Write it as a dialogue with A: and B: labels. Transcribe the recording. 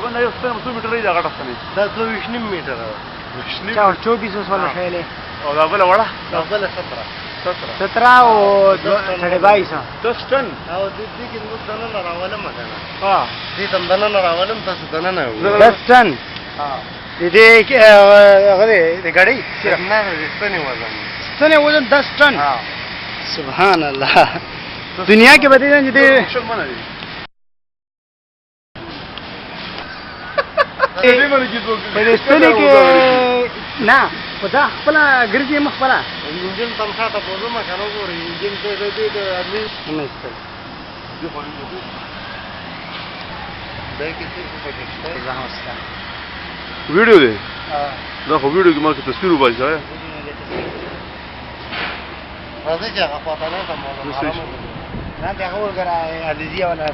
A: تقریبا یو څه میټر دی دا غټه ستنې
B: دا 22 میټر
C: چا 2400 والا شایله
A: او دا بل وړه
B: دا بل
C: 17 او 22
A: 10 ټن
B: او دې کې نو دنه راولم مګنه
A: ها
B: دې تم دنه راولم تاسو دنه نه
C: 10 ټن
B: ها
C: دې هغه دې غړي
B: نه ستنې وزن
C: ستنې وزن 10 ټن
B: ها
C: سبحان الله دنیا کې بدې نه دي
A: مسلمان دي
C: دې ستنې کې نه خدا خپل ګرځي مخبره
B: انجن تنخوا ته پوزو ما کنه ګورې انجن ته دې ادمي
C: نه استل
B: دا کې څه پکې
C: زه هسته
A: ویډیو دی دا خو ویډیو کې ما کې تصویر وباسي ځای
B: راځي چې هغه پاتانه ته مو
C: نه دا هو ګره عزیزي ولا